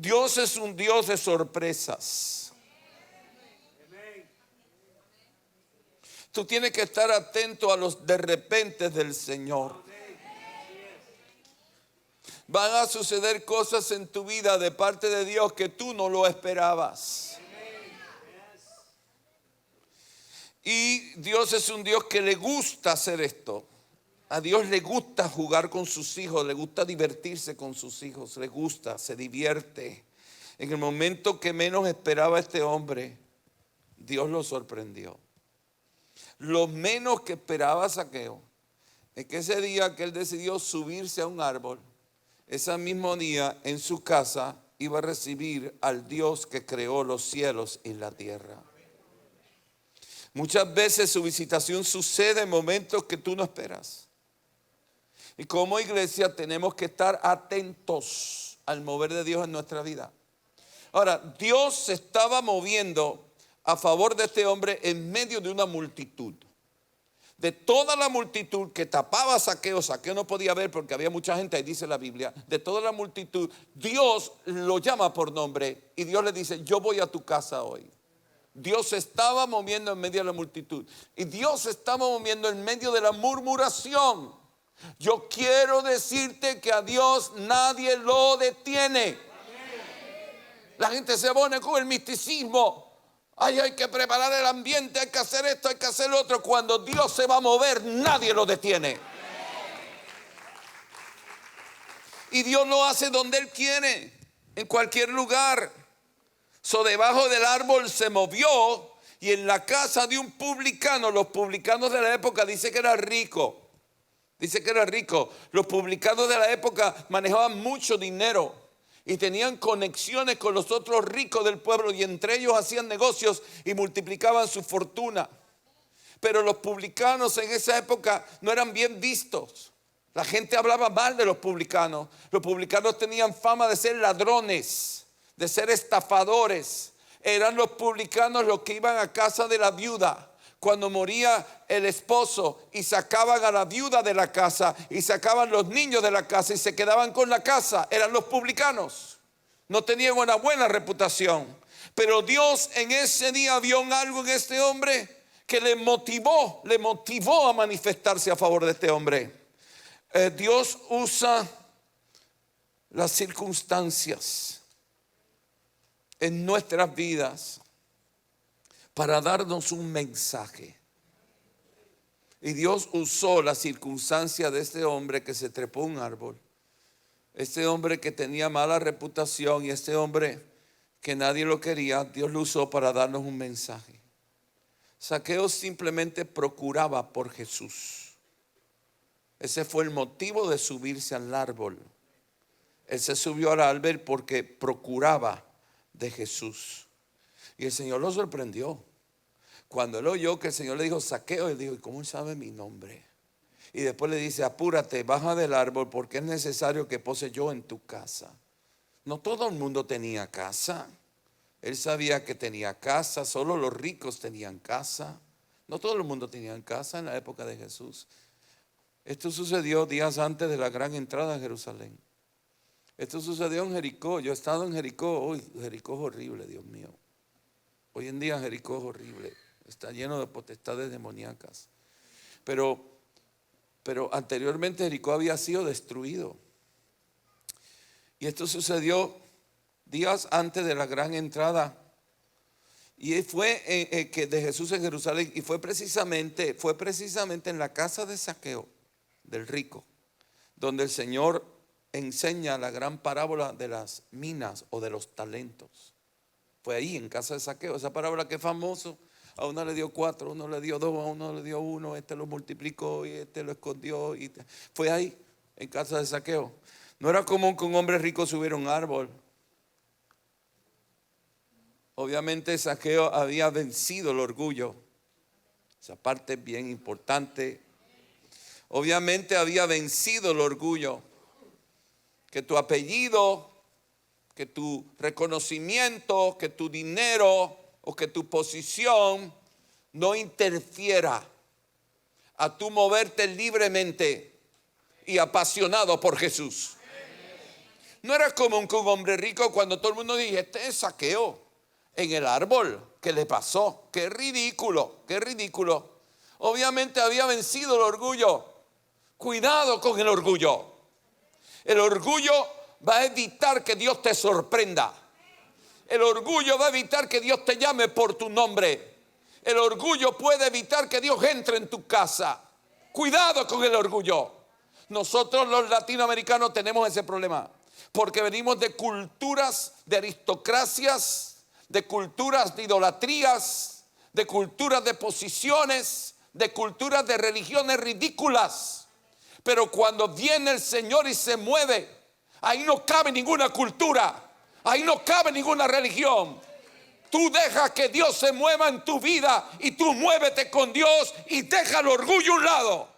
Dios es un Dios de sorpresas. Tú tienes que estar atento a los de repente del Señor. Van a suceder cosas en tu vida de parte de Dios que tú no lo esperabas. Y Dios es un Dios que le gusta hacer esto. A Dios le gusta jugar con sus hijos, le gusta divertirse con sus hijos, le gusta, se divierte. En el momento que menos esperaba este hombre, Dios lo sorprendió. Lo menos que esperaba Zaqueo es que ese día que él decidió subirse a un árbol, ese mismo día en su casa iba a recibir al Dios que creó los cielos y la tierra. Muchas veces su visitación sucede en momentos que tú no esperas. Y como iglesia tenemos que estar atentos al mover de Dios en nuestra vida. Ahora, Dios se estaba moviendo a favor de este hombre en medio de una multitud. De toda la multitud que tapaba a Zaqueo, Zaqueo no podía ver porque había mucha gente, ahí dice la Biblia. De toda la multitud, Dios lo llama por nombre y Dios le dice, yo voy a tu casa hoy. Dios se estaba moviendo en medio de la multitud. Y Dios se estaba moviendo en medio de la murmuración. Yo quiero decirte que a Dios nadie lo detiene. La gente se pone con el misticismo. Ay, hay que preparar el ambiente, hay que hacer esto, hay que hacer lo otro. Cuando Dios se va a mover, nadie lo detiene. Y Dios lo hace donde Él quiere, en cualquier lugar. Debajo del árbol se movió y en la casa de un publicano, los publicanos de la época dice que era rico. Dice que era rico. Los publicanos de la época manejaban mucho dinero y tenían conexiones con los otros ricos del pueblo y entre ellos hacían negocios y multiplicaban su fortuna. Pero los publicanos en esa época no eran bien vistos. La gente hablaba mal de los publicanos. Los publicanos tenían fama de ser ladrones, de ser estafadores. Eran los publicanos los que iban a casa de la viuda cuando moría el esposo y sacaban a la viuda de la casa y sacaban los niños de la casa y se quedaban con la casa. Eran los publicanos. No tenían una buena reputación. Pero Dios en ese día vio algo en este hombre que le motivó a manifestarse a favor de este hombre. Dios usa las circunstancias en nuestras vidas para darnos un mensaje. Y Dios usó la circunstancia de este hombre que se trepó a un árbol. Este hombre que tenía mala reputación y este hombre que nadie lo quería, Dios lo usó para darnos un mensaje. Zaqueo simplemente procuraba por Jesús. Ese fue el motivo de subirse al árbol. Él se subió al árbol porque procuraba de Jesús. Y el Señor lo sorprendió. Cuando él oyó que el Señor le dijo Zaqueo, él dijo, ¿y cómo él sabe mi nombre? Y después le dice, apúrate, baja del árbol porque es necesario que pose yo en tu casa. No todo el mundo tenía casa. Él sabía que tenía casa, solo los ricos tenían casa. No todo el mundo tenía casa en la época de Jesús. Esto sucedió días antes de la gran entrada a Jerusalén. Esto sucedió en Jericó. Yo he estado en Jericó. Uy, Jericó es horrible, Dios mío. Hoy en día Jericó es horrible. Está lleno de potestades demoníacas. Pero anteriormente Jericó había sido destruido. Y esto sucedió días antes de la gran entrada. Y fue que de Jesús en Jerusalén. Y fue precisamente en la casa de Zaqueo, del rico, donde el Señor enseña la gran parábola de las minas o de los talentos. Fue ahí en casa de Zaqueo, esa parábola que es famoso. A uno le dio 4, a uno le dio 2, a uno le dio 1, este lo multiplicó y este lo escondió. Fue ahí en casa de Zaqueo. No era común que un hombre rico subiera a un árbol. Obviamente Zaqueo había vencido el orgullo. Esa parte es bien importante. Obviamente había vencido el orgullo. Que tu apellido, que tu reconocimiento, que tu dinero o que tu posición no interfiera a tu moverte libremente y apasionado por Jesús. No era común que un hombre rico, cuando todo el mundo dijera, este es Zaqueo en el árbol, ¿qué le pasó? Qué ridículo, qué ridículo. Obviamente había vencido el orgullo. Cuidado con el orgullo. El orgullo va a evitar que Dios te sorprenda. El orgullo va a evitar que Dios te llame por tu nombre. El orgullo puede evitar que Dios entre en tu casa. Cuidado con el orgullo. Nosotros los latinoamericanos tenemos ese problema, porque venimos de culturas de aristocracias, de culturas de idolatrías, de culturas de posiciones, de culturas de religiones ridículas. Pero cuando viene el Señor y se mueve, ahí no cabe ninguna cultura, ahí no cabe ninguna religión. Tú dejas que Dios se mueva en tu vida y tú muévete con Dios y deja el orgullo a un lado.